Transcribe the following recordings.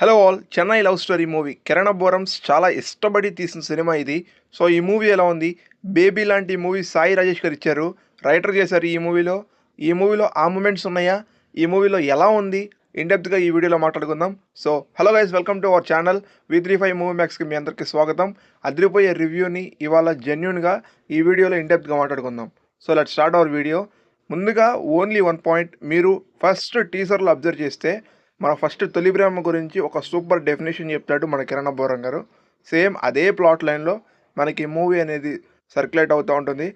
Hello all, Chennai love story movie Kiran Abbavaram చాలా ఇష్టపడి తీసిన సినిమా ఇది. సో ఈ మూవీ ఎలా ఉంది? బేబీ లాంటి మూవీ సాయి రాజేష్ గారు ఇచ్చారు, రైటర్ చేశారు. ఈ మూవీలో ఆ మూమెంట్స్ ఉన్నాయా? ఈ మూవీలో ఎలా ఉంది? ఇన్డెప్త్గా ఈ వీడియోలో మాట్లాడుకుందాం. So hello guys, welcome to our channel V35 movie మ్యాక్స్కి మీ అందరికీ స్వాగతం. అదిరిపోయే రివ్యూని ఇవాళ జెన్యున్గా ఈ వీడియోలో ఇన్డెప్త్గా మాట్లాడుకుందాం. So let's start our video. ముందుగా ఓన్లీ వన్ పాయింట్, మీరు ఫస్ట్ టీజర్లో అబ్జర్వ్ చేస్తే మన ఫస్ట్ తొలి ప్రేమ గురించి ఒక సూపర్ డెఫినేషన్ చెప్తాడు మన కిరణ్ అబ్బోరం గారు. సేమ్ అదే ప్లాట్ లైన్లో మనకి మూవీ అనేది సర్క్యులేట్ అవుతూ ఉంటుంది.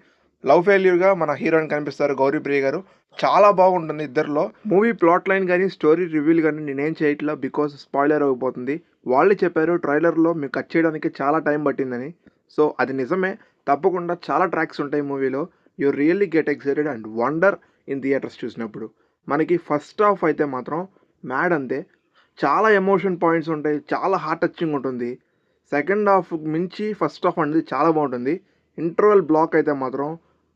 లవ్ ఫెయిల్యూర్గా మన హీరోయిన్ కనిపిస్తారు గౌరీప్రియ గారు. చాలా బాగుంటుంది ఇద్దరిలో. మూవీ ప్లాట్ లైన్ కానీ స్టోరీ రివ్యూలు కానీ నేనేం చేయట్లా, బికాస్ స్పాయిలర్ అయిపోతుంది. వాళ్ళు చెప్పారు ట్రైలర్లో మీకు కట్ చేయడానికి చాలా టైం పట్టిందని. సో అది నిజమే, తప్పకుండా చాలా ట్రాక్స్ ఉంటాయి మూవీలో. You really get excited and wonder in theatres చూసినప్పుడు. మనకి ఫస్ట్ హాఫ్ అయితే మాత్రం మ్యాడ్ అంతే, చాలా ఎమోషన్ పాయింట్స్ ఉంటాయి, చాలా హార్ట్ టచింగ్ ఉంటుంది. సెకండ్ హాఫ్ మించి ఫస్ట్ హాఫ్ అనేది చాలా బాగుంటుంది. ఇంటర్వెల్ బ్లాక్ అయితే మాత్రం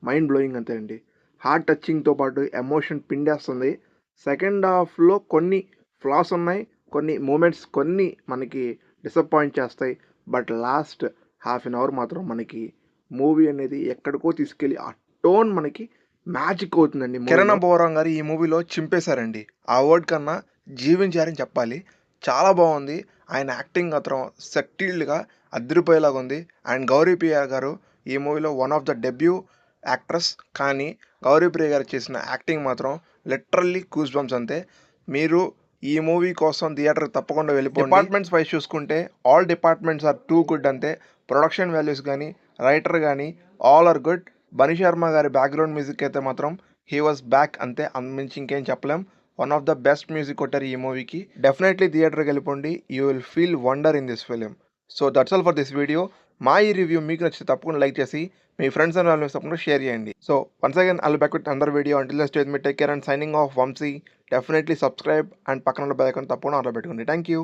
మైండ్ బ్లోయింగ్ అంతే అండి. హార్ట్ టచింగ్తో పాటు ఎమోషన్ పిండేస్తుంది. సెకండ్ హాఫ్లో కొన్ని ఫ్లాస్ ఉన్నాయి, కొన్ని మూమెంట్స్ కొన్ని మనకి డిసప్పాయింట్ చేస్తాయి. But last half an hour మాత్రం మనకి మూవీ అనేది ఎక్కడికో తీసుకెళ్ళి ఆ టోన్ మనకి మ్యాజిక్ అవుతుందండి. కిరణ్ అబ్బోరం గారు ఈ మూవీలో చింపేశారండి. ఆ వర్డ్ కన్నా జీవించారని చెప్పాలి. చాలా బాగుంది. ఆయన యాక్టింగ్ మాత్రం సెటిల్డ్గా అదిరిపోయేలాగా ఉంది. అండ్ గౌరీప్రియ గారు ఈ మూవీలో one of the debut actress. కానీ గౌరీప్రియ గారు చేసిన యాక్టింగ్ మాత్రం లిటరల్లీ గూస్ బంప్స్ అంతే. మీరు ఈ మూవీ కోసం థియేటర్ తప్పకుండా వెళ్ళిపోండి. డిపార్ట్మెంట్స్ వైజ్ చూసుకుంటే all departments are too good అంతే. ప్రొడక్షన్ వాల్యూస్ కానీ రైటర్ కానీ all are good. Bunny Sharma గారి బ్యాక్గ్రౌండ్ మ్యూజిక్ అయితే మాత్రం హీ వాజ్ బ్యాక్ అంతే, అంతమించి ఇంకేం చెప్పలేం. One of the best music కొట్టారు ఈ మూవీకి. డెఫినెట్లీ థియేటర్కి వెళ్ళిపోండి, you will feel wonder in this film. So that's all for this video. మా ఈ రివ్యూ మీకు నచ్చితే తప్పకుండా లైక్ చేసి మీ ఫ్రెండ్స్ అండ్ ఫ్యామిలీస్ తప్పకుండా షేర్ చేయండి. So once again I'll back with another video. Until next time, take care and signing off Vamsi. Definitely subscribe and పక్కన బెల్ ఐకాన్ తప్పకుండా ఆన్లో పెట్టుకోండి. Thank you.